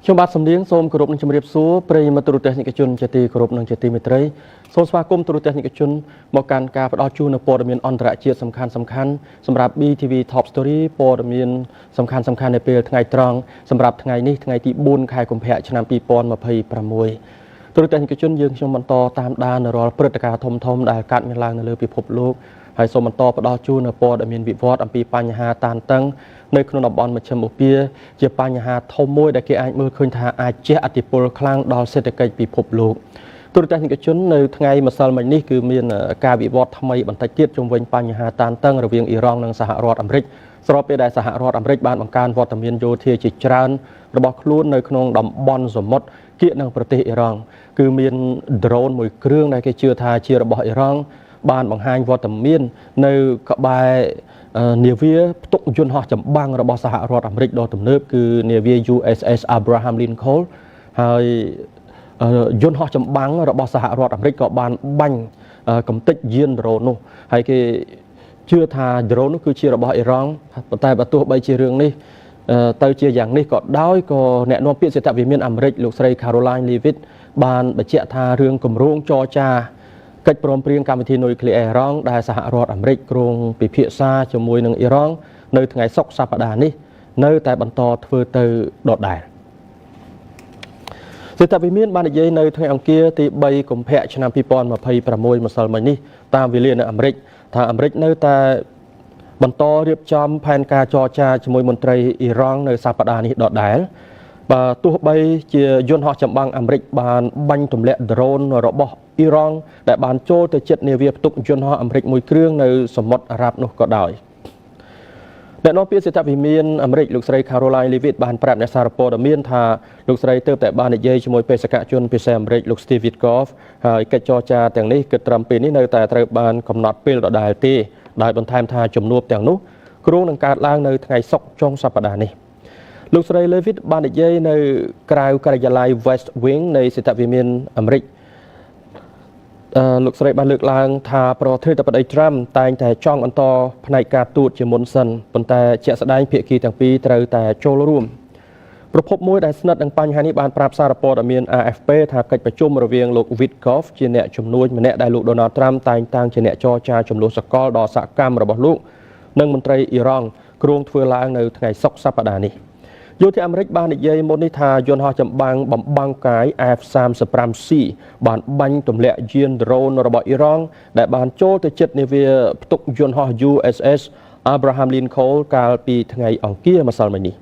ខ្ញុំបាទសំលៀងសូមគោរពនឹងជម្រាបសួរប្រិយមិត្តទូរទស្សនិកជនជាទីគោរពនិងជាទីមេត្រីសូមស្វាគមន៍ទូរទស្សនិកជនមកកាន់ការផ្ដល់ជូននូវព័ត៌មានអន្តរជាតិសំខាន់ៗសម្រាប់ BTV Top Story ព័ត៌មានសំខាន់ៗនៅពេលថ្ងៃត្រង់សម្រាប់ថ្ងៃនេះថ្ងៃទី4ខែកុម្ភៈឆ្នាំ2026ទូរទស្សនិកជនយើងខ្ញុំបន្តតាមដានរាល់ព្រឹត្តិការណ៍ធំៗដែលកើតមានឡើងនៅលើពិភពលោកហើយសូមបន្តផ្ដល់ជូននូវព័ត៌មានវិវត្តអំពីបញ្ហាតានតឹងនៅក្នុងតំបន់មជ្ឈិមបូព៌ាជាបញ្ហាធំមួយដែលគេអាចមើលឃើញថាអាចជះឥទ្ធិពលខ្លាំងដល់សេដ្ឋកិច្ចពិភពលោកទូរទស្សនិកជននៅថ្ងៃម្សិលមិញនេះគឺមានការវិវត្តថ្មីបន្តិចទៀតជុំវិញបញ្ហាតានតឹងរវាងអ៊ីរ៉ង់និងសហរដ្ឋអាមេរិកស្របពេលដែលសហរដ្ឋអាមេរិកបានបង្កើនវត្តមានយោធាជាច្រើនរបស់ខ្លួននៅក្នុងតំបន់សមុទ្រគៀកនឹងប្រទេសអ៊ីរ៉ង់គឺមាន drone មួយគ្រឿងដែលគេជឿថាជារបស់អ៊ីរ៉ង់បានបង្ហាញវត្តមាននៅក្បែរនាវាផ្ទុកយន្តហោះចម្បាំងរបស់សហរដ្ឋអាមេរិកដ៏ទំនើបគឺនាវា USS Abraham Lincoln ហើយយន្តហោះចម្បាំងរបស់សហរដ្ឋអាមេរិកក៏បានបាញ់កំទេចយាន drone នោះហើយគេជឿថា drone នោះគឺជារបស់អ៊ីរ៉ង់ប៉ុន្តែបើទោះបីជារឿងនេះទៅជាយ៉ាងនេះក៏ដោយក៏អ្នកនាំពាក្យសេដ្ឋវិមានអាមេរិកលោកស្រី Caroline Leavitt បានបញ្ជាក់ថារឿងគម្រោងចរចាកិច្ចព្រមព្រៀងកម្មវិធីនុយក្លេអ៊ែរអ៊ីរ៉ង់ដែលសហរដ្ឋអាមេរិកគ្រោងពិភាក្សាជាមួយនឹងអ៊ីរ៉ង់នៅថ្ងៃសុក្រសប្តាហ៍នេះនៅតែបន្តធ្វើទៅដដែលសេដ្ឋវិមានបាននិយាយនៅថ្ងៃអង្គារទី3កុម្ភៈឆ្នាំ2026ម្សិលមិញនេះតាមវេលានៅអាមេរិកថាអាមេរិកនៅតែបន្តរៀបចំផែនការចរចាជាមួយមន្ត្រីអ៊ីរ៉ង់នៅសប្តាហ៍នេះដដែលបើទោះបីជាយន្តហោះចម្បាំងអាមេរិកបានបាញ់ទម្លាក់ drone របស់អ៊ីរ៉ង់ដែលបានចូលទៅជិតនាវាផ្ទុកយន្តហោះអាមេរិកមួយគ្រឿងនៅសមុទ្រអារ៉ាប់នោះក៏ដោយអ្នកនាំពាក្យសេដ្ឋវិមានអាមេរិកលោកស្រី Caroline Leavitt បានប្រាប់អ្នកសារព័ត៌មានថាលោកស្រីទើបតែបាននិយាយជាមួយបេសកជនភាសាអាមេរិកលោក Steve Witkoff ហើយកិច្ចចរចាទាំងនេះគិតត្រឹមពេលនេះនៅតែត្រូវបានកំណត់ពេលដដែលទេដោយបន្ថែមថាជំនួបទាំងនោះគ្រោងនឹងកើតឡើងនៅថ្ងៃសុក្រចុងសប្តាហ៍នេះលោកស្រី Leavitt បាននិយាយនៅក្រៅការិយាល័យ West Wing នៃសេដ្ឋវិមានអាមេរិកលោកស្រីបានលើកឡើងថាប្រធានាធិបតី Trump តែងតែចង់បន្តផ្នែកការទូតជាមុនសិនប៉ុន្តែជាក់ស្ដែងភាគីទាំងពីរត្រូវតែចូលរួមប្រភពមួយដែលស្និទ្ធនឹងបញ្ហានេះបានប្រាប់សារព័ត៌មាន AFP ថាកិច្ចប្រជុំរវាងលោក Witkoff ជាអ្នកជំនួយម្នាក់ដែលលោក Donald Trump តែងតាំងជាអ្នកចរចាចំនួនសកលដ៏សកម្មរបស់លោកនិងមន្ត្រីអ៊ីរ៉ង់គ្រោងធ្វើឡើងនៅថ្ងៃសុក្រសប្តាហ៍នេះយោធាអាមេរិកបាននិយាយមុននេះថាយន្តហោះចម្បាំងបំបាំងកាយ F-35C បានបាញ់ទម្លាក់យាន drone របស់អ៊ីរ៉ង់ដែលបានចូលទៅជិតនាវាផ្ទុកយន្តហោះ USS Abraham Lincoln កាលពីថ្ងៃអង្គារម្សិលមិញនេះ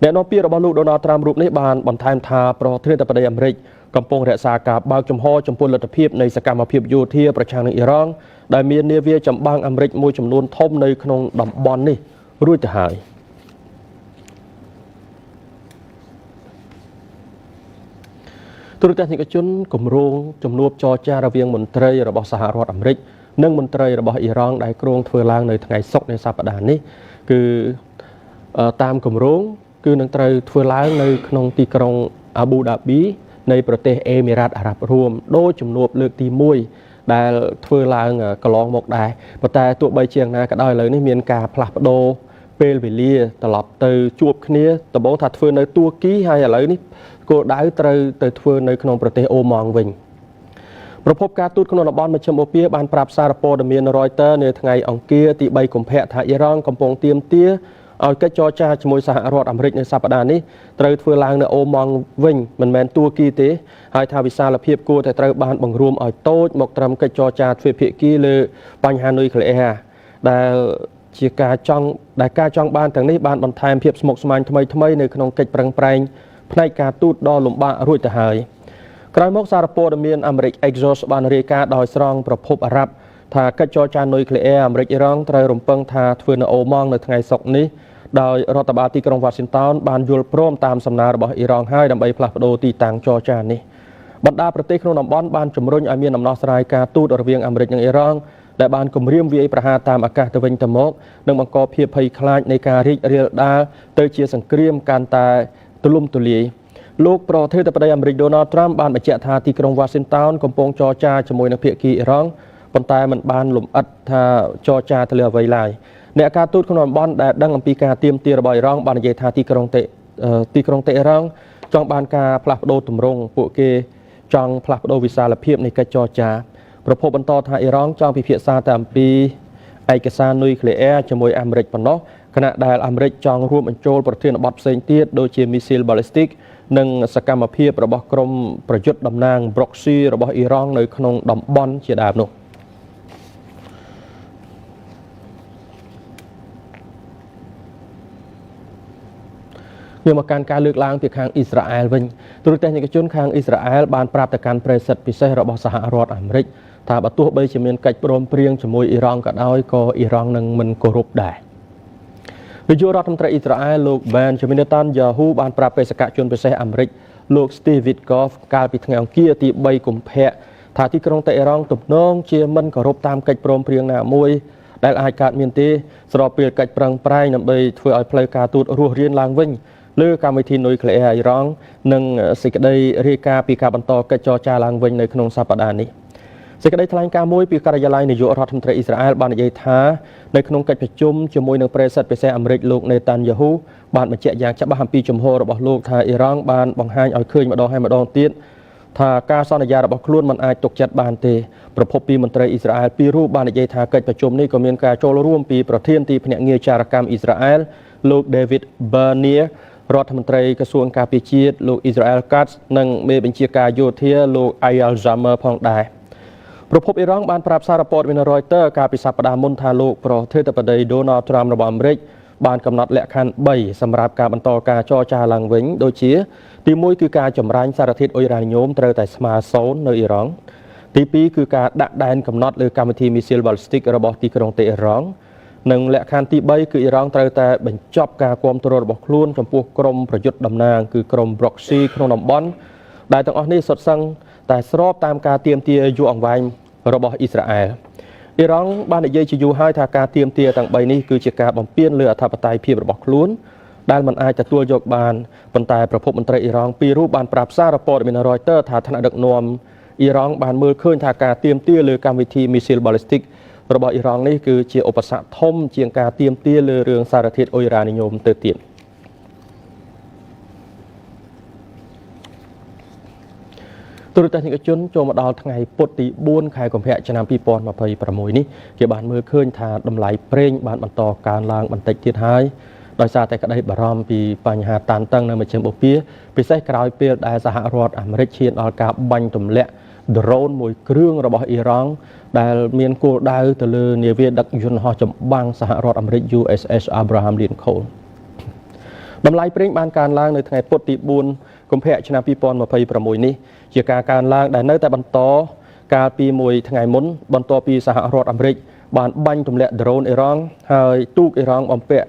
អ្នកនាំពាក្យរបស់លោក Donald Trump រូបនេះបានបន្ថែមថាប្រធានាធិបតីអាមេរិកកំពុងរក្សាការបើកចំហចំពោះលទ្ធភាពនៃសកម្មភាពយោធាប្រឆាំងនឹងអ៊ីរ៉ង់ដែលមាននាវាចម្បាំងអាមេរិកមួយចំនួនធំនៅក្នុងតំបន់នេះរួចទៅហើយទូរទស្សនិកជនគម្រោងជំនួបចរចារវាងមន្ត្រីរបស់សហរដ្ឋអាមេរិកនិងមន្ត្រីរបស់អ៊ីរ៉ង់ដែលគ្រោងធ្វើឡើងនៅថ្ងៃសុក្រនៃសប្តាហ៍នេះគឺតាមគម្រោងគឺនឹងត្រូវធ្វើឡើងនៅក្នុងទីក្រុងអាប៊ូដាប៊ីនៃប្រទេសអេមីរ៉ាតអារ៉ាប់រួមដោយជំនួបលើកទី1ដែលធ្វើឡើងកន្លងមកដែរប៉ុន្តែទោះបីជាយ៉ាងណាក៏ដោយឥឡូវនេះមានការផ្លាស់ប្ដូរពេលវេលាត្រឡប់ទៅជួបគ្នាដំបូងថាធ្វើនៅទួរគីហើយឥឡូវនេះគោលដៅត្រូវទៅធ្វើនៅក្នុងប្រទេសអូម៉ង់វិញប្រពន្ធការទូតក្នុងតំបន់មជ្ឈិមបូព៌ាបានប្រាប់សារព័ត៌មាន Reuters នៅថ្ងៃអង្គារទី3កុម្ភៈថាអ៊ីរ៉ង់កំពុងទាមទារឲ្យកិច្ចចរចាជាមួយសហរដ្ឋអាមេរិកនៅសប្តាហ៍នេះត្រូវធ្វើឡើងនៅអូម៉ង់វិញមិនមែនទួរគីទេហើយថាវិសាលភាពគួរតែត្រូវបានបង្រួមឲ្យតូចមកត្រឹមកិច្ចចរចាទ្វេភាគីលើបញ្ហានុយក្លេអ៊ែរដែលជាការចង់បានទាំងនេះបានបន្ថែមភាពស្មុគស្មាញថ្មីនៅក្នុងកិច្ចប្រឹងប្រែងផ្នែកការទូតដ៏លំបាករួចទៅហើយក្រោយមកសារព័ត៌មានអាមេរិក Axios បានរាយការណ៍ដោយស្រង់ប្រភពអារ៉ាប់ថាកិច្ចចរចានុយក្លេអ៊ែរអាមេរិកអ៊ីរ៉ង់ត្រូវរំពឹងថាធ្វើនៅអូម៉ង់នៅថ្ងៃសុក្រនេះដោយរដ្ឋបាលទីក្រុង Washington បានយល់ព្រមតាមសំណើរបស់អ៊ីរ៉ង់ហើយដើម្បីផ្លាស់ប្ដូរទីតាំងចរចានេះបណ្ដាប្រទេសក្នុងតំបន់បានជំរុញឲ្យមានដំណោះស្រាយការទូតរវាងអាមេរិកនិងអ៊ីរ៉ង់ដែលបានគម្រាមវាយប្រហារតាមអាកាសទៅវិញទៅមកនិងបង្កភាពភ័យខ្លាចនៃការរីករាលដាលទៅជាសង្គ្រាមកាន់តែទូលំទូលាយលោកប្រធានាធិបតីអាមេរិក Donald Trump បានបញ្ជាក់ថាទីក្រុង Washington កំពុងចរចាជាមួយនឹងភាគីអ៊ីរ៉ង់ប៉ុន្តែមិនបានលម្អិតថាចរចាទៅលើអ្វីឡើយអ្នកការទូតក្នុងតំបន់ដែលដឹងអំពីការទាមទាររបស់អ៊ីរ៉ង់បាននិយាយថាទីក្រុងតេហ៍រ៉ង់ ចង់បានការផ្លាស់ប្ដូរទម្រង់ពួកគេចង់ផ្លាស់ប្ដូរវិសាលភាពនៃកិច្ចចរចាប្រពន្ធបន្តថាអ៊ីរ៉ង់ចង់ពិភាក្សាតែអំពីឯកសារនុយក្លេអ៊ែរជាមួយអាមេរិកប៉ុណ្ណោះខណៈដែលអាមេរិកចង់រួមបញ្ចូលប្រធានបទផ្សេងទៀតដូចជាមីស៊ីលបាល់ីស្ទិកនិងសកម្មភាពរបស់ក្រុមប្រយុទ្ធតំណាង Proxy របស់អ៊ីរ៉ង់នៅក្នុងតំបន់ជាដើមនោះវាមកកាន់ការលើកឡើងពីខាងអ៊ីស្រាអែលវិញទូរទស្សនិកជនខាងអ៊ីស្រាអែលបានប្រាប់ទៅកាន់ប្រិយសិទ្ធិពិសេសរបស់សហរដ្ឋអាមេរិកថាបើទោះបីជាមានកិច្ចព្រមព្រៀងជាមួយអ៊ីរ៉ង់ក៏ដោយក៏អ៊ីរ៉ង់នឹងមិនគោរពដែរនាយករដ្ឋមន្ត្រីអ៊ីស្រាអែលលោក Benjamin Netanyahu បានប្រាប់បេសកជនពិសេសអាមេរិកលោក Steve Witkoff កាលពីថ្ងៃអង្គារទី3កុម្ភៈថាទីក្រុងតេហេរ៉ង់ទំនងជាមិនគោរពតាមកិច្ចព្រមព្រៀងណាមួយដែលអាចកើតមានទេស្របពេលកិច្ចប្រឹងប្រែងដើម្បីធ្វើឲ្យផ្លូវការទូតរស់រានឡើងវិញលើកម្មវិធីនុយក្លេអ៊ែរអ៊ីរ៉ង់និងសេចក្តីរាយការណ៍ពីការបន្តកិច្ចចរចាឡើងវិញនៅក្នុងសប្តាហ៍នេះសេចក្តីថ្លែងការណ៍មួយពីការិយាល័យនាយករដ្ឋមន្ត្រីអ៊ីស្រាអែលបាននិយាយថានៅក្នុងកិច្ចប្រជុំជាមួយនឹងប្រិយសិទ្ធិពិសេសអាមេរិកលោកនេតានយ៉ាហ៊ូបានបញ្ជាក់យ៉ាងច្បាស់អំពីជំហររបស់លោកថាអ៊ីរ៉ង់បានបង្ហាញឲ្យឃើញម្ដងហើយម្ដងទៀតថាការសន្យារបស់ខ្លួនមិនអាចទុកចិត្តបានទេប្រពន្ធពីមន្ត្រីអ៊ីស្រាអែលពីររូបបាននិយាយថាកិច្ចប្រជុំនេះក៏មានការចូលរួមពីប្រធានទីភ្នាក់ងារចារកម្មអ៊ីស្រាអែលលោក David Barnea រដ្ឋមន្ត្រីក្រសួងការពារជាតិលោក Israel Katz និងមេបញ្ជាការយោធាលោក Eyal Zamir ផងដែរប្រពន្ធអ៊ីរ៉ង់បានប្រាប់សារព័ត៌មាន Reuters កាលពីសប្តាហ៍មុនថាលោកប្រធានាធិបតី Donald Trump របស់អាមេរិកបានកំណត់លក្ខខណ្ឌ3សម្រាប់ការបន្តការចរចាឡើងវិញដូចជាទី1គឺការចម្រាញ់សារធាតុអ៊ុយរ៉ានីញ៉ូមត្រូវតែស្មើ0នៅអ៊ីរ៉ង់ទី2គឺការដាក់ដែនកំណត់លើកម្មវិធីមីស៊ីលបាល់ស្ទិករបស់ទីក្រុងតេហេរ៉ង់និងលក្ខខណ្ឌទី3គឺអ៊ីរ៉ង់ត្រូវតែបញ្ចប់ការគាំទ្ររបស់ខ្លួនចំពោះក្រុមប្រយុទ្ធតំណាងគឺក្រុម Proxy ក្នុងតំបន់ដែលទាំងអស់នេះសុទ្ធសឹងតែស្របតាមការទាមទារយូរអង្វែងរបស់អ៊ីស្រាអែលអ៊ីរ៉ង់បាននិយាយជាយូរហើយថាការទាមទារទាំង3នេះគឺជាការបំពានលើអធិបតេយ្យភាពរបស់ខ្លួនដែលមិនអាចទទួលយកបានប៉ុន្តែប្រពន្ធមន្ត្រីអ៊ីរ៉ង់ពីររូបបានប្រាប់សារព័ត៌មាន Reuters ថាថ្នាក់ដឹកនាំអ៊ីរ៉ង់បានមើលឃើញថាការទាមទារលើកម្មវិធីមីស៊ីលបាល់ស្ទិករបស់អ៊ីរ៉ង់នេះគឺជាឧបសគ្គធំជាងការទាមទារលើរឿងសារធាតុអ៊ុយរ៉ានីញ៉ូមទៅទៀតទូរទស្សនិកជនចូលមកដល់ថ្ងៃពុធទី4ខែកុម្ភៈឆ្នាំ2026នេះគេបានមើលឃើញថាតម្លៃប្រេងបានបន្តកើនឡើងបន្តិចទៀតហើយដោយសារតែក្តីបារម្ភពីបញ្ហាតានតឹងនៅមជ្ឈមបូព៌ាពិសេសក្រោយពេលដែលសហរដ្ឋអាមេរិកឈានដល់ការបាញ់ទម្លាក់ drone មួយគ្រឿងរបស់អ៊ីរ៉ង់ដែលមានគោលដៅទៅលើនាវាដឹកយន្តហោះចម្បាំងសហរដ្ឋអាមេរិក USS Abraham Lincoln តម្លៃប្រេងបានកើនឡើងនៅថ្ងៃពុធទី4កុម្ភៈឆ្នាំ2026នេះជាការកើនឡើងដែលនៅតែបន្តកាលពីមួយថ្ងៃមុនបន្ទាប់ពីសហរដ្ឋអាមេរិកបានបាញ់ទម្លាក់ drone អ៊ីរ៉ង់ហើយទូកអ៊ីរ៉ង់បំពាក់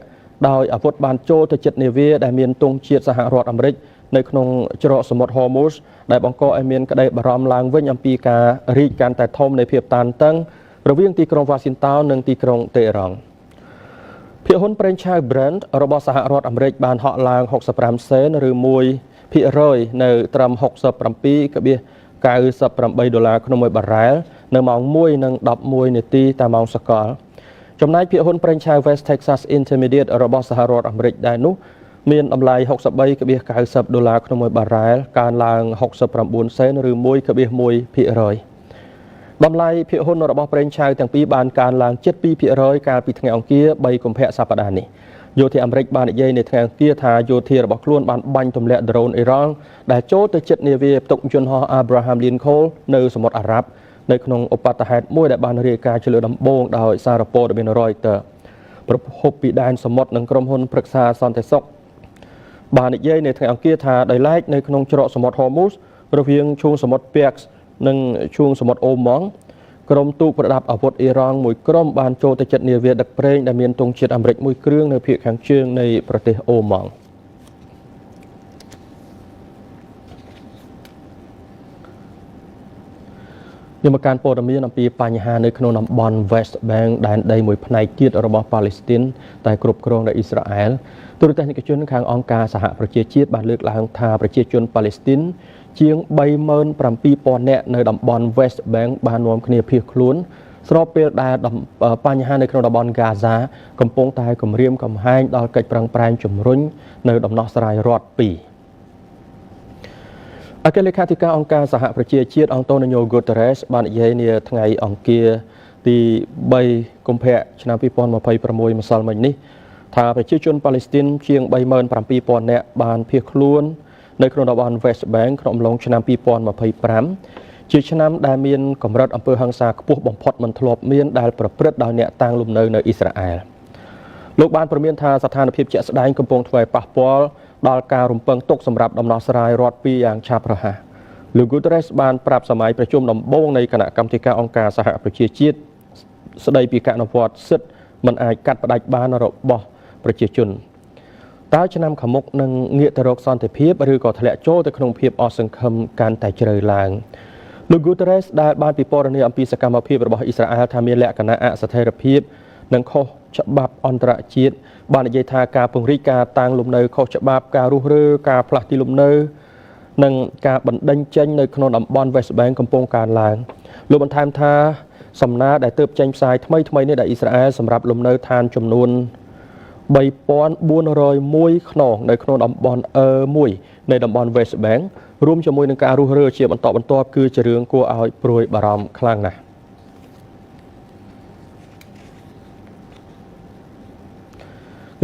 ដោយអាវុធបានចូលទៅជិតនាវាដែលមានទង់ជាតិសហរដ្ឋអាមេរិកនៅក្នុងច្រកសមុទ្រ Hormuz ដែលបង្កឲ្យមានក្តីបារម្ភឡើងវិញអំពីការរីកកាន់តែធំនៃភាពតានតឹងរវាងទីក្រុង Washington និងទីក្រុងតេហេរ៉ង់ភាគហ៊ុនប្រេងឆៅ Brent របស់សហរដ្ឋអាមេរិកបានហក់ឡើង65សេនឬ1%នៅត្រឹម$67.98ក្នុងមួយបារ៉ែលនៅម៉ោង 1:11 នាទីតាមម៉ោងសកលចំណែកភាគហ៊ុនប្រេងឆៅ West Texas Intermediate របស់សហរដ្ឋអាមេរិកដែរនោះមានតម្លៃ$63.90ក្នុងមួយបារ៉ែលកើនឡើង69សេនឬ 1.1%តម្លៃភាគហ៊ុនរបស់ប្រេងឆៅទាំងពីរបានកើនឡើងជិត 2% កាលពីថ្ងៃអង្គារ3កុម្ភៈសប្តាហ៍នេះយោធាអាមេរិកបាននិយាយនៅថ្ងៃអង្គារថាយោធារបស់ខ្លួនបានបាញ់ទម្លាក់ drone អ៊ីរ៉ង់ដែលចូលទៅជិតនាវាផ្ទុកយន្តហោះ Abraham Lincoln នៅសមុទ្រអារ៉ាប់នៅក្នុងឧបទ្ទហេតុមួយដែលបានរាយការណ៍ជាលើដំបូងដោយសារព័ត៌មាន Reuters ប្រភពពីដែនសមុទ្រនិងក្រុមហ៊ុនប្រឹក្សាសន្តិសុខបាននិយាយនៅថ្ងៃអង្គារថាដោយឡែកនៅក្នុងច្រកសមុទ្រ Hormuz រវាងឈូងសមុទ្រ Persian និងឈូងសមុទ្រ Oman ក្រុមទូកប្រដាប់អាវុធអ៊ីរ៉ង់មួយក្រុមបានចូលទៅជិតនាវាដឹកប្រេងដែលមានទង់ជាតិអាមេរិកមួយគ្រឿងនៅភាគខាងជើងនៃប្រទេសអូម៉ង់ខ្ញុំមកកាន់ព័ត៌មានអំពីបញ្ហានៅក្នុងតំបន់ West Bank ដែនដីមួយផ្នែកទៀតរបស់ប៉ាឡេស្ទីនតែគ្រប់គ្រងដោយអ៊ីស្រាអែលទូរទស្សនិកជនខាងអង្គការសហប្រជាជាតិបានលើកឡើងថាប្រជាជនប៉ាឡេស្ទីនជាង 37,000 នាក់នៅតំបន់ West Bank បាននាំគ្នាភៀសខ្លួនស្របពេលដែលបញ្ហានៅក្នុងតំបន់ Gaza កំពុងតែគំរាមកំហែងដល់កិច្ចប្រឹងប្រែងជំរុញនៅដំណោះស្រាយរដ្ឋ2 អគ្គលេខាធិការអង្គការសហប្រជាជាតិអង់តូនីញ៉ូ ហ្គូតេរ៉េសបាននិយាយនាថ្ងៃអង្គារទី3កុម្ភៈឆ្នាំ2026ម្សិលមិញនេះថាប្រជាជនប៉ាឡេស្ទីនជាង37,000 នាក់បានភៀសខ្លួននៅក្នុងតំបន់ West Bank ក្នុងអំឡុងឆ្នាំ2025ជាឆ្នាំដែលមានកម្រិតអំពើហិង្សាខ្ពស់បំផុតមិនធ្លាប់មានដែលប្រព្រឹត្តដោយអ្នកតាំងលំនៅនៅអ៊ីស្រាអែលលោកបានព្រមានថាស្ថានភាពជាក់ស្ដែងកំពុងធ្វើឲ្យប៉ះពាល់ដល់ការរំពឹងទុកសម្រាប់ដំណោះស្រាយរដ្ឋពីរយ៉ាងឆាប់រហ័សលោក Guterres បានប្រាប់សម័យប្រជុំដំបូងនៃគណៈកម្មាធិការអង្គការសហប្រជាជាតិស្ដីពីការអនុវត្តសិទ្ធិមិនអាចកាត់ផ្តាច់បានរបស់ប្រជាជនតើឆ្នាំខាងមុខនឹងងាកទៅរកសន្តិភាពឬក៏ធ្លាក់ចូលទៅក្នុងភាពអស់សង្ឃឹមកាន់តែជ្រៅឡើងលោក Guterres ដែលបានពិពណ៌នាអំពីសកម្មភាពរបស់អ៊ីស្រាអែលថាមានលក្ខណៈអស្ថិរភាពនិងខុសច្បាប់អន្តរជាតិបាននិយាយថាការពង្រីកការតាំងលំនៅខុសច្បាប់ការរុះរើការផ្លាស់ទីលំនៅនិងការបណ្ដេញចេញនៅក្នុងតំបន់ West Bank កំពុងកើនឡើងលោកបន្ថែមថាសំណើដែលទើបចេញផ្សាយថ្មីនេះដែលអ៊ីស្រាអែលសម្រាប់លំនៅឋានចំនួន3,401 ខ្នងនៅក្នុងតំបន់1នៃតំបន់ West Bank រួមជាមួយនឹងការរុះរើជាបន្តបន្ទាប់គឺជារឿងគួរឲ្យព្រួយបារម្ភខ្លាំងណាស់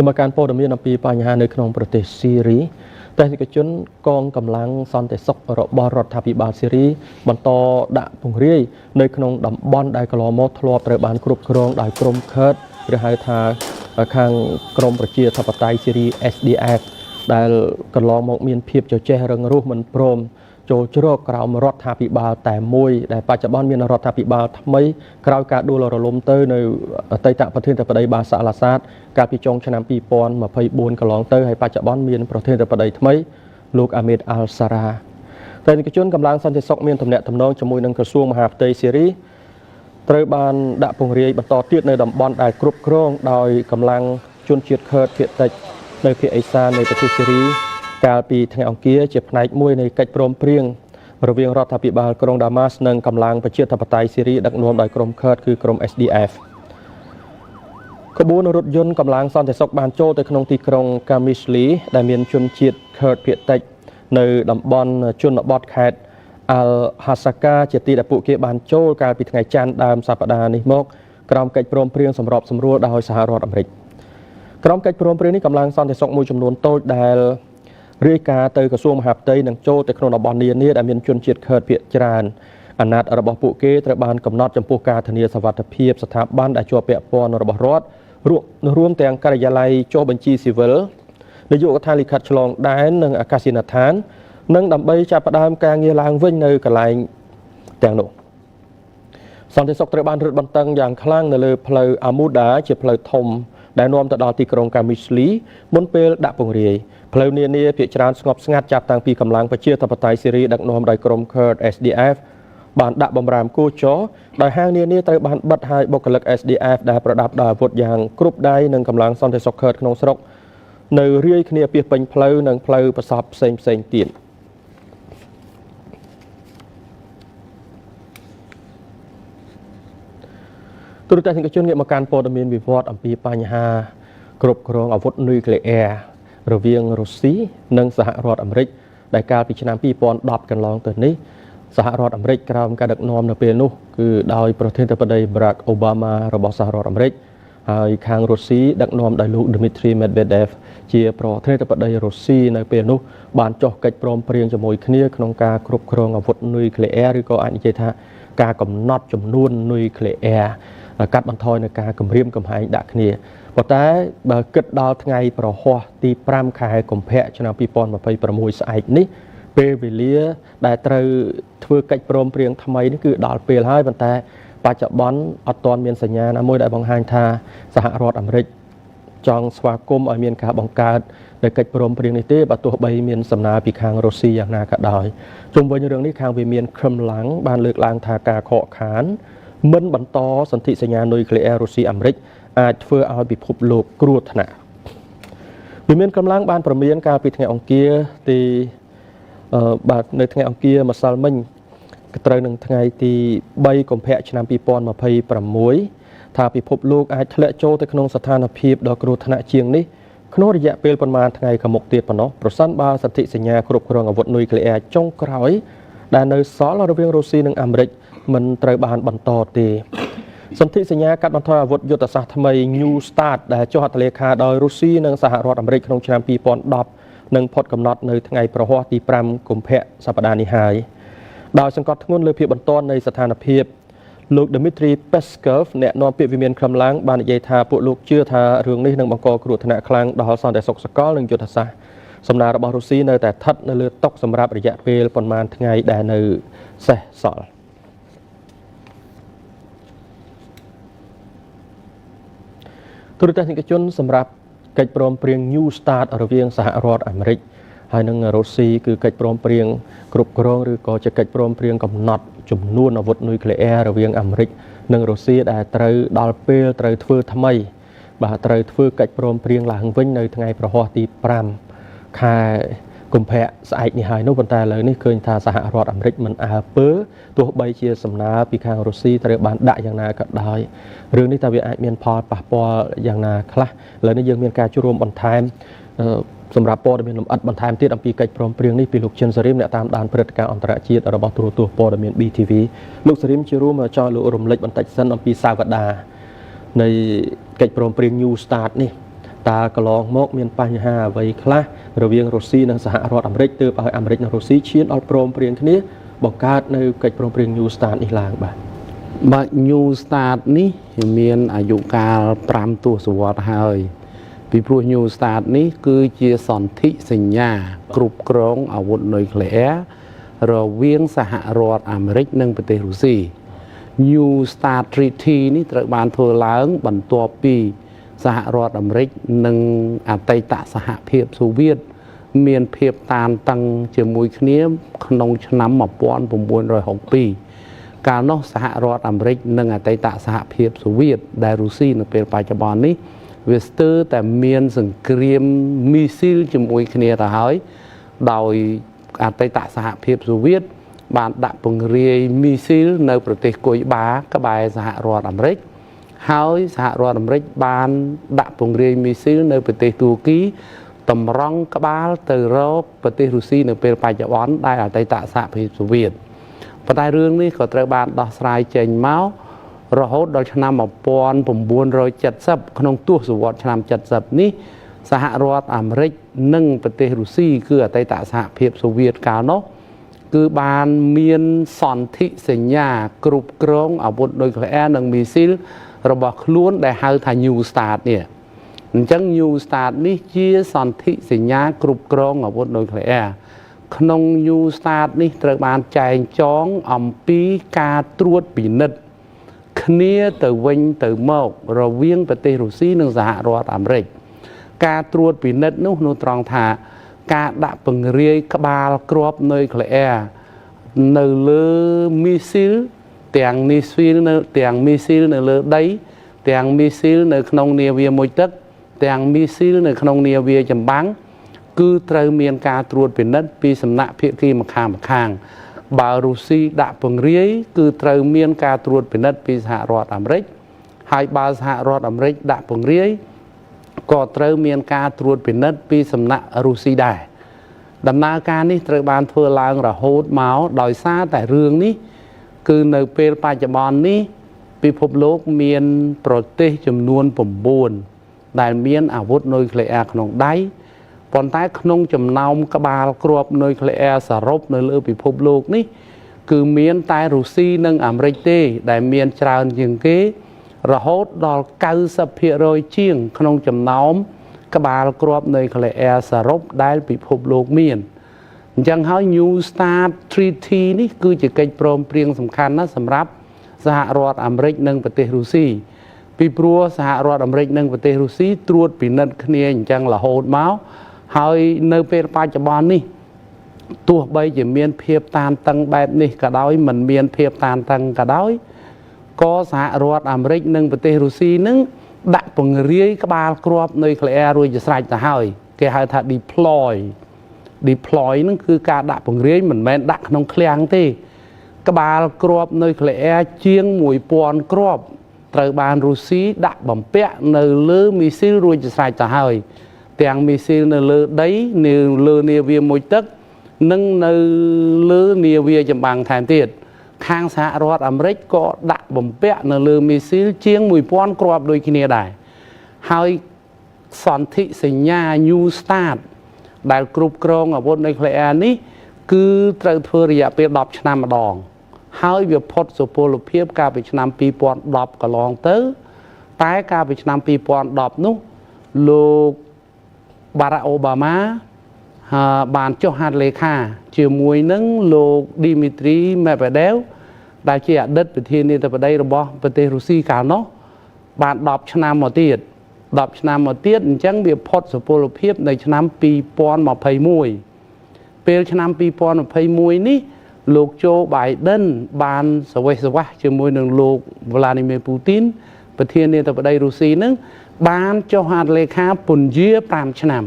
មកការព័ត៌មានអំពីបញ្ហានៅក្នុងប្រទេសស៊ីរីទេសនិកជនកងកម្លាំងសន្តិសុខរបស់រដ្ឋាភិបាលស៊ីរីបន្តដាក់ពង្រាយនៅក្នុងតំបន់ដែលកន្លងមកធ្លាប់ត្រូវបានគ្រប់គ្រងដោយក្រុមខឺតឬហៅថាខាងក្រមប្រជាធិបតេយ្យស៊ីរី SDF ដែលកន្លងមកមានភាពជជែករឹងរូសមិនព្រមចូលជ្រកក្រោមរដ្ឋាភិបាលតែមួយដែលបច្ចុប្បន្នមានរដ្ឋាភិបាលថ្មីក្រោយការដួលរលំទៅនៅអតីតប្រធានាធិបតីបាសាល់អាសាតកាលពីចុងឆ្នាំ2024កន្លងទៅហើយបច្ចុប្បន្នមានប្រធានាធិបតីថ្មីលោកអាមេតអាល់សារ៉ាតែនិកជនកម្លាំងសន្តិសុខមានទំនាក់ទំនងជាមួយនឹងក្រសួងមហាផ្ទៃស៊ីរីត្រូវបានដាក់ពង្រាយបន្តទៀតនៅតំបន់ដែលគ្រប់គ្រងដោយកម្លាំងជនជាតិខឺតភាគតិចនៅភាគឦសាននៃប្រទេសស៊ីរីកាលពីថ្ងៃអង្គារជាផ្នែកមួយនៃកិច្ចព្រមព្រៀងរវាងរដ្ឋាភិបាលក្រុងដាម៉ាស់និងកម្លាំងប្រជាធិបតេយ្យស៊ីរីដឹកនាំដោយក្រុមខឺតគឺក្រុម SDF ក្បួនរថយន្តកម្លាំងសន្តិសុខបានចូលទៅក្នុងទីក្រុងកាមីស្លីដែលមានជនជាតិខឺតភាគតិចនៅតំបន់ជនបទខេត្តអាល់ហាសាកាជាទីដែលពួកគេបានចូលកាលពីថ្ងៃច័ន្ទដើមសប្តាហ៍នេះមកក្រោមកិច្ចព្រមព្រៀងសម្របសម្រួលដោយសហរដ្ឋអាមេរិកក្រោមកិច្ចព្រមព្រៀងនេះកម្លាំងសន្តិសុខមួយចំនួនតូចដែលរាយការណ៍ទៅក្រសួងមហាផ្ទៃនឹងចូលទៅក្នុងតំបន់នានាដែលមានជនជាតិខឺតភាគច្រើនអាណត្តិរបស់ពួកគេត្រូវបានកំណត់ចំពោះការធានាសុវត្ថិភាពស្ថាប័នដែលជាប់ពាក់ព័ន្ធរបស់រដ្ឋរួមទាំងការិយាល័យចុះបញ្ជីស៊ីវិលនាយកដ្ឋានលិខិតឆ្លងដែននិងអាកាសយានដ្ឋាននិងដើម្បីចាប់ផ្ដើមការងារឡើងវិញនៅកន្លែងទាំងនោះសន្តិសុខត្រូវបានរឹតបន្តឹងយ៉ាងខ្លាំងនៅលើផ្លូវអាមូដាជាផ្លូវធំដែលនាំទៅដល់ទីក្រុងកាមីស្លីមុនពេលដាក់ពង្រាយផ្លូវនានាភាគច្រើនស្ងប់ស្ងាត់ចាប់តាំងពីកម្លាំងប្រជាធិបតេយ្យស៊ីរីដឹកនាំដោយក្រុម Kurd SDF បានដាក់បំរាមគោចរដោយហាងនានាត្រូវបានបិទហើយបុគ្គលិក SDF ដែលប្រដាប់ដោយអាវុធយ៉ាងគ្រប់ដៃនិងកម្លាំងសន្តិសុខ Kurd ក្នុងស្រុកនៅរាយគ្នាពាសពេញផ្លូវនិងផ្លូវប្រសពផ្សេងទៀតទូរទស្សនិកជនងាកមកកាន់ព័ត៌មានវិវត្តអំពីបញ្ហាគ្រប់គ្រងអាវុធនុយក្លេអ៊ែររវាងរុស្ស៊ីនិងសហរដ្ឋអាមេរិកដែលកាលពីឆ្នាំ2010កន្លងទៅនេះសហរដ្ឋអាមេរិកក្រោមការដឹកនាំនៅពេលនោះគឺដោយប្រធានាធិបតី Barack Obama របស់សហរដ្ឋអាមេរិកហើយខាងរុស្ស៊ីដឹកនាំដោយលោក Dmitry Medvedev ជាប្រធានាធិបតីរុស្ស៊ីនៅពេលនោះបានចុះកិច្ចព្រមព្រៀងជាមួយគ្នាក្នុងការគ្រប់គ្រងអាវុធនុយក្លេអ៊ែរឬក៏អាចនិយាយថាការកំណត់ចំនួននុយក្លេអ៊ែរកាត់បន្ថយនៅការគម្រាមកំហែងដាក់គ្នាប៉ុន្តែបើគិតដល់ថ្ងៃប្រហ័សទី5ខែកុម្ភៈឆ្នាំ2026ស្អែកនេះពេលវេលាដែលត្រូវធ្វើកិច្ចព្រមព្រៀងថ្មីនេះគឺដល់ពេលហើយប៉ុន្តែបច្ចុប្បន្នអត់ទាន់មានសញ្ញាណាមួយដែលបង្ហាញថាសហរដ្ឋអាមេរិកចង់ស្វាគមន៍ឲ្យមានការបង្កើតនៅកិច្ចព្រមព្រៀងនេះទេបើទោះបីមានសំណើពីខាងរុស្ស៊ីយ៉ាងណាក៏ដោយជុំវិញរឿងនេះខាងវិមានខឹមឡាំងបានលើកឡើងថាការខកខានមិនបន្តសន្ធិសញ្ញានុយក្លេអ៊ែររុស្ស៊ីអាមេរិកអាចធ្វើឲ្យពិភពលោកគ្រោះថ្នាក់វិមានកម្លាំងបានព្រមានកាលពីថ្ងៃអង្គារនៅថ្ងៃអង្គារម្សិលមិញត្រូវនឹងថ្ងៃទី3កុម្ភៈឆ្នាំ2026ថាពិភពលោកអាចធ្លាក់ចូលទៅក្នុងស្ថានភាពដ៏គ្រោះថ្នាក់ជាងនេះ ក្នុងរយៈពេលប្រមាណថ្ងៃខាងមុខទៀតប៉ុណ្ណោះប្រសិនបើសន្ធិសញ្ញាគ្រប់គ្រងអាវុធនុយក្លេអ៊ែរចុងក្រោយដែលនៅសល់រវាងរុស្ស៊ីនិងអាមេរិកមិនត្រូវបានបន្តទេសន្ធិសញ្ញាកាត់បន្ថយអាវុធយុទ្ធសាស្ត្រថ្មី New Start ដែលចុះហត្ថលេខាដោយរុស្ស៊ីនិងសហរដ្ឋអាមេរិកក្នុងឆ្នាំ2010នឹងផុតកំណត់នៅថ្ងៃប្រហ័សទី5កុម្ភៈសប្តាហ៍នេះហើយដោយសង្កត់ធ្ងន់លើភាពបន្ទាន់នៃស្ថានភាពលោក Dmitry Peskov អ្នកនាំពាក្យវិមានក្រមឡាំងបាននិយាយថាពួកលោកជឿថារឿងនេះនឹងបង្កគ្រោះថ្នាក់ខ្លាំងដល់សន្តិសុខសកលនិងយុទ្ធសាស្ត្រសំណើរបស់រុស្ស៊ីនៅតែស្ថិតនៅលើតុសម្រាប់រយៈពេលប្រមាណថ្ងៃដែលនៅសេសសល់ទូរទស្សនិកជនសម្រាប់កិច្ចព្រមព្រៀង New Start រវាងសហរដ្ឋអាមេរិកហើយនិងរុស្ស៊ីគឺកិច្ចព្រមព្រៀងគ្រប់គ្រងឬក៏ជាកិច្ចព្រមព្រៀងកំណត់ចំនួនអាវុធនុយក្លេអ៊ែររវាងអាមេរិកនិងរុស្ស៊ីដែលត្រូវដល់ពេលត្រូវធ្វើថ្មីបាទត្រូវធ្វើកិច្ចព្រមព្រៀងឡើងវិញនៅថ្ងៃប្រហ័សទី5ខែកុម្ភៈស្អែកនេះហើយនោះប៉ុន្តែឥឡូវនេះឃើញថាសហរដ្ឋអាមេរិកមិនអើពើទោះបីជាសំណើពីខាងរុស្ស៊ីត្រូវបានដាក់យ៉ាងណាក៏ដោយរឿងនេះតើវាអាចមានផលប៉ះពាល់យ៉ាងណាខ្លះឥឡូវនេះយើងមានការជួបរួមបន្ថែមសម្រាប់ព័ត៌មានលម្អិតបន្ថែមទៀតអំពីកិច្ចព្រមព្រៀងនេះពីលោកជិនសារីមអ្នកតាមដានព្រឹត្តិការណ៍អន្តរជាតិរបស់ទូរទស្សន៍ព័ត៌មាន BTV លោកសារីមជារួមចង់លោករំលេចបន្តិចសិនអំពីសាវតានៃកិច្ចព្រមព្រៀង New Start នេះតើកន្លងមកមានបញ្ហាអ្វីខ្លះរវាងរុស្ស៊ីនិងសហរដ្ឋអាមេរិកទើបឲ្យអាមេរិកនិងរុស្ស៊ីឈានដល់ព្រមព្រៀងគ្នាបង្កើតនៅកិច្ចព្រមព្រៀង New Start នេះឡើងបាទ New Start នេះមានអាយុកាល5ទសវត្សរ៍ហើយពីព្រោះ New Start នេះគឺជាសន្ធិសញ្ញាគ្រប់គ្រងអាវុធនុយក្លេអ៊ែររវាងសហរដ្ឋអាមេរិកនិងប្រទេសរុស្ស៊ី New Start Treaty នេះត្រូវបានធ្វើឡើងបន្ទាប់ពីសហរដ្ឋអាមេរិកនិងអតីតសហភាពសូវៀតមានភាពតានតឹងជាមួយគ្នាក្នុងឆ្នាំ1962កាលនោះសហរដ្ឋអាមេរិកនិងអតីតសហភាពសូវៀតដែលរុស្ស៊ីនៅពេលបច្ចុប្បន្ននេះវាស្ទើរតែមានសង្គ្រាមមីស៊ីលជាមួយគ្នាទៅហើយដោយអតីតសហភាពសូវៀតបានដាក់ពង្រាយមីស៊ីលនៅប្រទេសគុយបាក្បែរសហរដ្ឋអាមេរិកហើយសហរដ្ឋអាមេរិកបានដាក់ពង្រាយមីស៊ីលនៅប្រទេសទួរគីតម្រង់ក្បាលទៅរកប្រទេសរុស្ស៊ីនៅពេលបច្ចុប្បន្នដែលអតីតសហភាពសូវៀតប៉ុន្តែរឿងនេះក៏ត្រូវបានដោះស្រាយចេញមករហូតដល់ឆ្នាំ1970ក្នុងទសវត្សរ៍ឆ្នាំ70នេះសហរដ្ឋអាមេរិកនិងប្រទេសរុស្ស៊ីគឺអតីតសហភាពសូវៀតកាលនោះគឺបានមានសន្ធិសញ្ញាគ្រប់គ្រងអាវុធនុយក្លេអ៊ែរនិងមីស៊ីលរបស់ខ្លួនដែលហៅថា New Start នេះអញ្ចឹង New Start នេះជាសន្ធិសញ្ញាគ្រប់គ្រងអាវុធនុយក្លេអ៊ែរក្នុង New Start នេះត្រូវបានចែងចងអំពីការត្រួតពិនិត្យគ្នាទៅវិញទៅមករវាងប្រទេសរុស្ស៊ីនិងសហរដ្ឋអាមេរិកការត្រួតពិនិត្យនោះត្រង់ថាការដាក់ពង្រាយក្បាលគ្រាប់នុយក្លេអ៊ែរនៅលើមីស៊ីលទាំងមីស៊ីលនៅលើដីទាំងមីស៊ីលនៅក្នុងនាវាមួយទឹកទាំងមីស៊ីលនៅក្នុងនាវាចម្បាំងគឺត្រូវមានការត្រួតពិនិត្យពីសំណាក់ភាគីម្ខាងបើរុស្ស៊ីដាក់ពង្រាយគឺត្រូវមានការត្រួតពិនិត្យពីសហរដ្ឋអាមេរិកហើយបើសហរដ្ឋអាមេរិកដាក់ពង្រាយក៏ត្រូវមានការត្រួតពិនិត្យពីសំណាក់រុស្ស៊ីដែរដំណើរការនេះត្រូវបានធ្វើឡើងរហូតមកដោយសារតែរឿងនេះគឺនៅពេលបច្ចុប្បន្ននេះពិភពលោកមានប្រទេសចំនួន9ដែលមានអាវុធនុយក្លេអ៊ែរក្នុងដៃប៉ុន្តែក្នុងចំណោមក្បាលគ្រាប់នុយក្លេអ៊ែរសរុបនៅលើពិភពលោកនេះគឺមានតែរុស្ស៊ីនិងអាមេរិកទេដែលមានច្រើនជាងគេរហូតដល់ 90% ជាងក្នុងចំណោមក្បាលគ្រាប់នុយក្លេអ៊ែរសរុបដែលពិភពលោកមានអញ្ចឹងហើយ New Start Treaty នេះគឺជាកិច្ចព្រមព្រៀងសំខាន់ណាស់សម្រាប់សហរដ្ឋអាមេរិកនិងប្រទេសរុស្ស៊ីពីព្រោះសហរដ្ឋអាមេរិកនិងប្រទេសរុស្ស៊ីត្រួតពិនិត្យគ្នាអញ្ចឹងរហូតមកហើយនៅពេលបច្ចុប្បន្ននេះទោះបីជាមានភាពតានតឹងបែបនេះក៏ដោយមិនមានភាពតានតឹងក៏ដោយក៏សហរដ្ឋអាមេរិកនិងប្រទេសរុស្ស៊ីនឹងដាក់ពង្រាយក្បាលគ្រាប់នុយក្លេអ៊ែររួចជាស្រេចទៅហើយគេហៅថា deploy ហ្នឹងគឺការដាក់ពង្រាយមិនមែនដាក់ក្នុងឃ្លាំងទេក្បាលគ្រាប់នុយក្លេអ៊ែរជាង 1000 គ្រាប់ត្រូវបានរុស្ស៊ីដាក់បំពាក់នៅលើមីស៊ីលរួចជាស្រេចទៅហើយ ទាំងមីស៊ីលនៅលើដីនៅលើនាវាមួយទឹកនិងនៅលើនាវាចម្បាំងថែមទៀតខាងសហរដ្ឋអាមេរិកក៏ដាក់បំពាក់នៅលើមីស៊ីលជាង 1000 គ្រាប់ដូចគ្នាដែរហើយសន្ធិសញ្ញា New Start ដែលគ្រប់គ្រងអាវុធនុយក្លេអ៊ែរនេះគឺត្រូវធ្វើរយៈពេល10ឆ្នាំម្ដងហើយវាផុតសុពលភាពកាលពីឆ្នាំ2010កន្លងទៅតែកាលពីឆ្នាំ2010នោះលោកបារ៉ាក់អូបាម៉ាបានចុះហត្ថលេខាជាមួយនឹងលោកឌីមីទ្រីមេវ៉ាដេវដែលជាអតីតប្រធានាធិបតីរបស់ប្រទេសរុស្ស៊ីកាលនោះបាន10ឆ្នាំមកទៀតអញ្ចឹងវាផុតសុពលភាពនៅឆ្នាំ2021ពេលឆ្នាំ2021នេះលោកโจ Biden បានសវេសវះជាមួយនឹងលោក Vladimir Putin ប្រធានាធិបតីរុស្ស៊ីនឹងបានចុះហត្ថលេខាពន្យា5ឆ្នាំ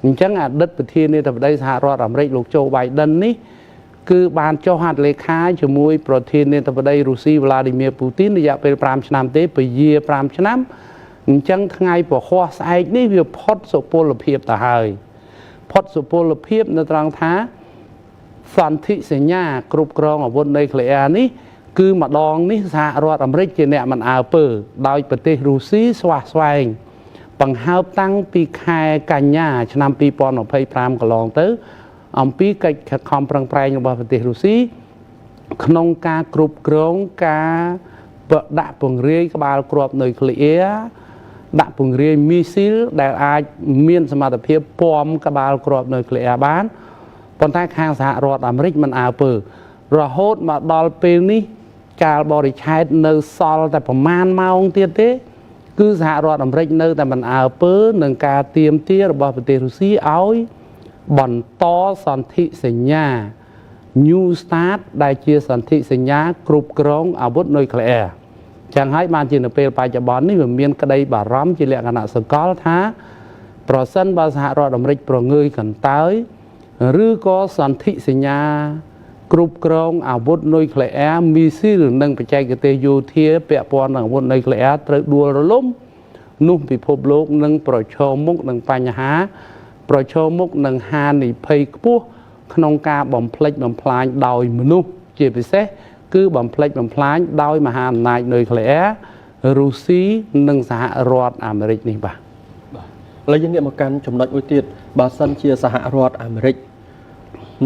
អញ្ចឹងអតីតប្រធានាធិបតីសហរដ្ឋអាមេរិកលោកโจ Biden នេះគឺបានចុះហត្ថលេខាជាមួយប្រធានាធិបតីរុស្ស៊ី Vladimir Putin រយៈពេល5ឆ្នាំទេពយា5ឆ្នាំអញ្ចឹងថ្ងៃពហុស្អែកនេះវាផុតសុពលភាពទៅហើយផុតសុពលភាពនៅត្រង់ថាសន្ធិសញ្ញាគ្រប់គ្រងអាវុធនុយក្លេអ៊ែរនេះគឺម្ដងនេះសហរដ្ឋអាមេរិកជាអ្នកមិនអើពើដោយប្រទេសរុស្ស៊ីស្វះស្វែងបង្ហើបតាំងពីខែកញ្ញាឆ្នាំ2025កន្លងទៅអំពីកិច្ចខិតខំប្រឹងប្រែងរបស់ប្រទេសរុស្ស៊ីក្នុងការគ្រប់គ្រងការដាក់ពង្រាយក្បាលគ្រាប់នុយក្លេអ៊ែរដាក់ពង្រាយមីស៊ីលដែលអាចមានសមត្ថភាពពំក្បាលគ្រាប់នុយក្លេអ៊ែរបានប៉ុន្តែខាងសហរដ្ឋអាមេរិកមិនអើពើរហូតមកដល់ពេលនេះកាលបរិច្ឆេទនៅសល់តែប្រមាណម៉ោងទៀតទេគឺសហរដ្ឋអាមេរិកនៅតែមិនអើពើនឹងការទាមទាររបស់ប្រទេសរុស្ស៊ីឲ្យបន្តសន្ធិសញ្ញា New Start ដែលជាសន្ធិសញ្ញាគ្រប់គ្រងអាវុធនុយក្លេអ៊ែរចឹងហើយបានជានៅពេលបច្ចុប្បន្ននេះវាមានក្តីបារម្ភជាលក្ខណៈសកលថាប្រសិនបើសហរដ្ឋអាមេរិកប្រងើយកន្តើយឬក៏សន្ធិសញ្ញាគ្រប់គ្រងអាវុធនុយក្លេអ៊ែរមីស៊ីលនិងបច្ចេកទេសយោធាពាក់ព័ន្ធនឹងអាវុធនុយក្លេអ៊ែរត្រូវដួលរលំនោះពិភពលោកនឹងប្រឈមមុខនឹងបញ្ហាប្រឈមមុខនឹងហានិភ័យខ្ពស់ក្នុងការបំផ្លិចបំផ្លាញដោយមនុស្សជាពិសេសគឺបំផ្លិចបំផ្លាញដោយមហាអំណាចនុយក្លេអ៊ែររុស្ស៊ីនិងសហរដ្ឋអាមេរិកនេះបាទឥឡូវយើងងាកមកកាន់ចំណុចមួយទៀតបើសិនជាសហរដ្ឋអាមេរិក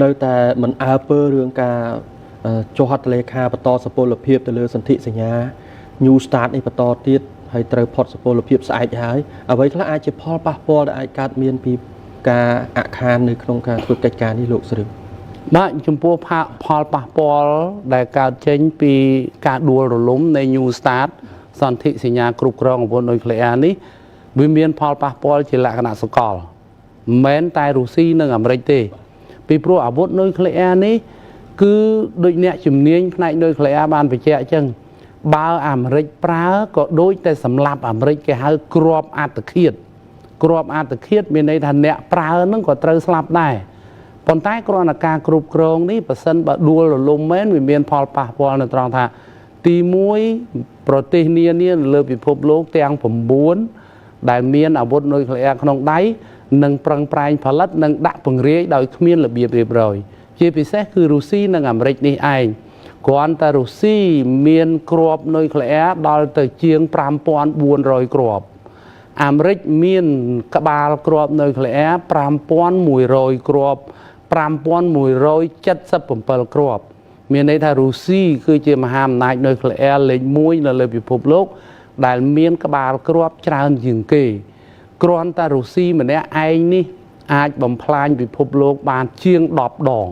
នៅតែមិនអើពើរឿងការចុះហត្ថលេខាបន្តសុពលភាពទៅលើសន្ធិសញ្ញា New Start នេះបន្តទៀតហើយត្រូវផុតសុពលភាពស្អែកហើយអ្វីខ្លះអាចជាផលប៉ះពាល់ដែលអាចកើតមានពីការអខាននៅក្នុងការធ្វើកិច្ចការនេះលោកស្រីបាទចំពោះផលប៉ះពាល់ដែលកើតចេញពីការដួលរលំនៃ New Start សន្ធិសញ្ញាគ្រប់គ្រងអាវុធនុយក្លេអ៊ែរនេះវាមានផលប៉ះពាល់ជាលក្ខណៈសកលមិនមែនតែរុស្ស៊ីនិងអាមេរិកទេពីព្រោះអាវុធនុយក្លេអ៊ែរនេះគឺដូចអ្នកជំនាញផ្នែកនុយក្លេអ៊ែរបានបញ្ជាក់អញ្ចឹងបើអាមេរិកប្រើក៏ដូចតែសម្លាប់អាមេរិកគេហៅគ្រាប់អត្តឃាតមានន័យថាអ្នកប្រើនឹងក៏ត្រូវស្លាប់ដែរប៉ុន្តែគ្រាន់តែការគ្រប់គ្រងនេះប៉ះសិនបើដួលរលំមែនវាមានផលប៉ះពាល់នៅត្រង់ថាទី1ប្រទេសនានានៅលើពិភពលោកទាំង9ដែលមានអាវុធនុយក្លេអ៊ែរក្នុងដៃនឹងប្រឹងប្រែងផលិតនិងដាក់ពង្រាយដោយគ្មានរបៀបរៀបរយជាពិសេសគឺរុស្ស៊ីនិងអាមេរិកនេះឯងគ្រាន់តែរុស្ស៊ីមានគ្រាប់នុយក្លេអ៊ែរដល់ទៅជាង 5400 គ្រាប់អាមេរិកមានក្បាលគ្រាប់នុយក្លេអ៊ែរ 5100 គ្រាប់ 5177 គ្រាប់មានន័យថារុស្ស៊ីគឺជាមហាអំណាចនុយក្លេអ៊ែរលេខ1នៅលើពិភពលោកដែលមានក្បាលគ្រាប់ច្រើនជាងគេគ្រាន់តែរុស្ស៊ីម្នាក់ឯងនេះអាចបំផ្លាញពិភពលោកបានជាង10 ដង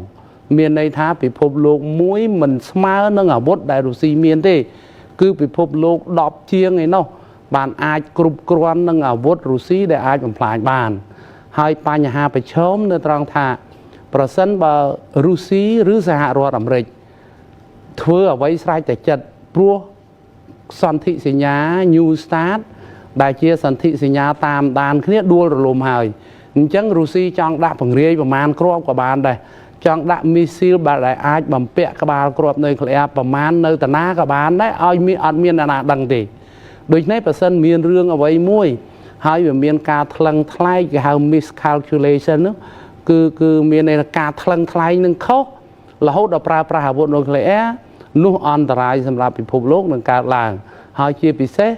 មានន័យថាពិភពលោកមួយមិនស្មើនឹងអាវុធដែលរុស្ស៊ីមានទេគឺពិភពលោក10ជាងឯណោះបានអាចគ្រប់គ្រាន់នឹងអាវុធរុស្ស៊ីដែលអាចបំផ្លាញបានហើយបញ្ហាប្រឈមនៅត្រង់ថាប្រសិនបើរុស្ស៊ីឬសហរដ្ឋអាមេរិកធ្វើអ្វីស្រេចតែចិត្តព្រោះសន្ធិសញ្ញា New Start ដែលជាសន្ធិសញ្ញាតាមដានគ្នាដួលរលំហើយអញ្ចឹងរុស្ស៊ីចង់ដាក់ពង្រាយប្រមាណគ្រាប់ក៏បានដែរចង់ដាក់មីស៊ីលដែលអាចបំពាក់ក្បាលគ្រាប់នុយក្លេអ៊ែរប្រមាណនៅតាណាក៏បានដែរឲ្យមានអត់មានអ្នកណាដឹងទេដូច្នេះបើសិនមានរឿងអ្វីមួយ ហើយវាមានការថ្លឹងថ្លែងគេហៅ miscalculation នោះគឺមានការថ្លឹងថ្លែងនឹងខុសរហូតដល់ប្រើប្រាស់អាវុធនុយក្លេអ៊ែរនោះអន្តរាយសម្រាប់ពិភពលោកនឹងកើតឡើងហើយជាពិសេស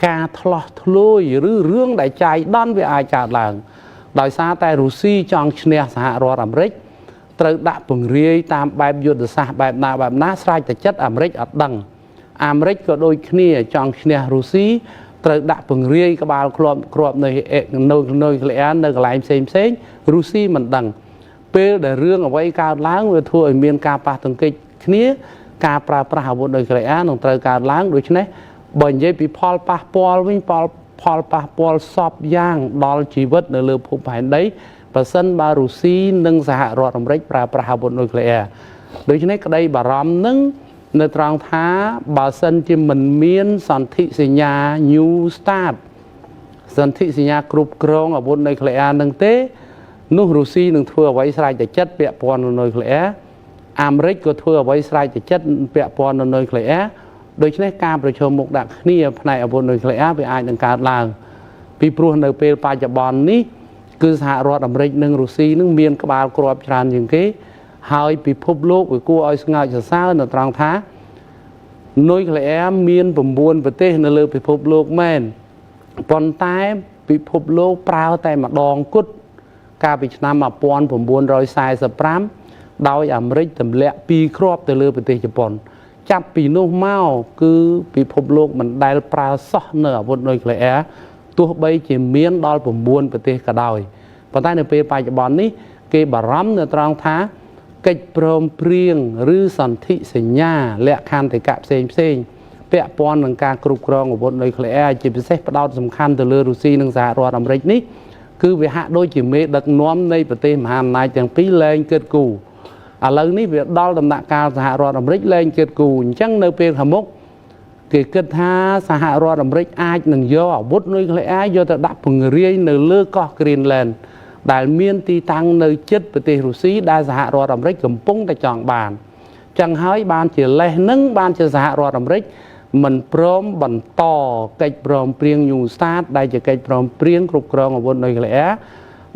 ការឆ្លោះធ្លួយឬរឿងដែលចាយដន់វាអាចកើតឡើងដោយសារតែរុស្ស៊ីចង់ឈ្នះសហរដ្ឋអាមេរិកត្រូវដាក់ពង្រាយតាមបែបយុទ្ធសាស្ត្របែបណាស្រេចតែចិត្តអាមេរិកអត់ដឹងអាមេរិកក៏ដូចគ្នាចង់ឈ្នះរុស្ស៊ីត្រូវដាក់ពង្រាយក្បាលគ្រាប់នៅក្លេអ៊ែរនៅកន្លែងផ្សេងរុស្ស៊ីមិនដឹងពេលដែលរឿងអ្វីកើតឡើងវាធ្វើឲ្យមានការប៉ះទង្គិចគ្នាការប្រើប្រាស់អាវុធនុយក្លេអ៊ែរនឹងត្រូវកើតឡើងដូច្នេះបើនិយាយពីផលប៉ះពាល់វិញផលប៉ះពាល់សពយ៉ាងដល់ជីវិតនៅលើភពផែនដីបើសិនបើរុស្ស៊ីនិងសហរដ្ឋអាមេរិកប្រើប្រាស់អាវុធនុយក្លេអ៊ែរដូច្នេះក្តីបារម្ភនឹងនៅត្រង់ថាបើសិនជាមិនមានសន្ធិសញ្ញា New Start សន្ធិសញ្ញាគ្រប់គ្រងអាវុធនុយក្លេអ៊ែរនឹងទេនោះរុស្ស៊ីនឹងធ្វើអ្វីស្រេចតែចិត្តពាក់ព័ន្ធនឹងនុយក្លេអ៊ែរអាមេរិកក៏ធ្វើអ្វីស្រេចតែចិត្តពាក់ព័ន្ធនឹងនុយក្លេអ៊ែរដូច្នេះការប្រជុំមុខដាក់គ្នាផ្នែកអាវុធនុយក្លេអ៊ែរវាអាចនឹងកើតឡើងពីព្រោះនៅពេលបច្ចុប្បន្ននេះគឺសហរដ្ឋអាមេរិកនិងរុស្ស៊ីនឹងមានក្បាលគ្រាប់ច្រើនជាងគេហើយពិភពលោកវាគួរឲ្យស្ងើចសរសើរនៅត្រង់ថានុយក្លេអ៊ែរមាន9ប្រទេសនៅលើពិភពលោកមែនប៉ុន្តែពិភពលោកប្រើតែម្ដងគត់កាលពីឆ្នាំ1945ដោយអាមេរិកទម្លាក់2គ្រាប់ទៅលើប្រទេសជប៉ុនចាប់ពីនោះមកគឺពិភពលោកមិនដែលប្រើសោះនៅអាវុធនុយក្លេអ៊ែរទោះបីជាមានដល់9ប្រទេសក៏ដោយប៉ុន្តែនៅពេលបច្ចុប្បន្ននេះគេបារម្ភនៅត្រង់ថាកិច្ចព្រមព្រៀងឬសន្ធិសញ្ញាលក្ខន្តិកៈផ្សេងពាក់ព័ន្ធនឹងការគ្រប់គ្រងអាវុធនុយក្លេអ៊ែរជាពិសេសផ្ដោតសំខាន់ទៅលើរុស្ស៊ីនិងសហរដ្ឋអាមេរិកនេះគឺវាហាក់ដូចជាមេដឹកនាំនៃប្រទេសមហាអំណាចទាំងពីរលែងគិតគូរឥឡូវនេះវាដល់ដំណាក់កាលសហរដ្ឋអាមេរិកលែងគិតគូរអញ្ចឹងនៅពេលខាងមុខគេគិតថាសហរដ្ឋអាមេរិកអាចនឹងយកអាវុធនុយក្លេអ៊ែរយកទៅដាក់ពង្រាយនៅលើកោះ Greenland ដែលមានទីតាំងនៅជិតប្រទេសរុស្ស៊ីដែលសហរដ្ឋអាមេរិកកំពុងតែចង់បានចឹងហើយបានជាលេសនឹងបានជាសហរដ្ឋអាមេរិកមិនព្រមបន្តកិច្ចព្រមព្រៀង New Start ដែលជាកិច្ចព្រមព្រៀងគ្រប់គ្រងអាវុធនុយក្លេអ៊ែរ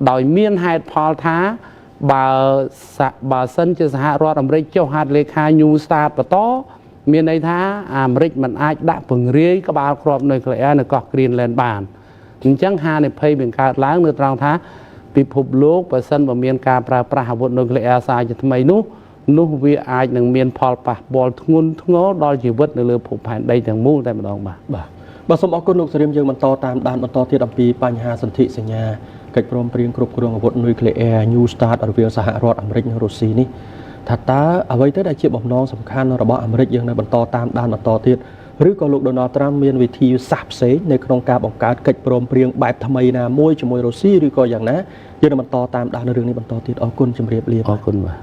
ដោយមានហេតុផលថាបើសិនជាសហរដ្ឋអាមេរិកចុះហត្ថលេខា New Start បន្តមានន័យថាអាមេរិកមិនអាចដាក់ពង្រាយក្បាលគ្រាប់នុយក្លេអ៊ែរនៅកោះ Greenland បានអញ្ចឹងហានិភ័យបង្កើតឡើងនៅត្រង់ថាពិភពលោកបើសិនបើមានការប្រើប្រាស់អាវុធនុយក្លេអ៊ែរសារជាថ្មីនោះវាអាចនឹងមានផលប៉ះពាល់ធ្ងន់ធ្ងរដល់ជីវិតនៅលើភពផែនដីទាំងមូលតែម្ដងបាទសូមអរគុណលោកសេរីមយើងបន្តតាមដានបន្តទៀតអំពីបញ្ហាសន្ធិសញ្ញាកិច្ចព្រមព្រៀងគ្រប់គ្រងអាវុធនុយក្លេអ៊ែរ New Start រវាងសហរដ្ឋអាមេរិកនិងរុស្ស៊ីនេះថាតើអ្វីទៅដែលជាបំណងសំខាន់របស់អាមេរិកយើងនៅបន្តតាមដានបន្តទៀតឬក៏លោក Donald Trump មានវិធីសាស្ត្រផ្សេងនៅក្នុងការបង្កើតកិច្ចព្រមព្រៀងបែបថ្មីណាមួយជាមួយរុស្ស៊ីឬក៏យ៉ាងណាយើងនឹងបន្តតាមដានរឿងនេះបន្តទៀតអរគុណជម្រាបលាអរគុណបាទ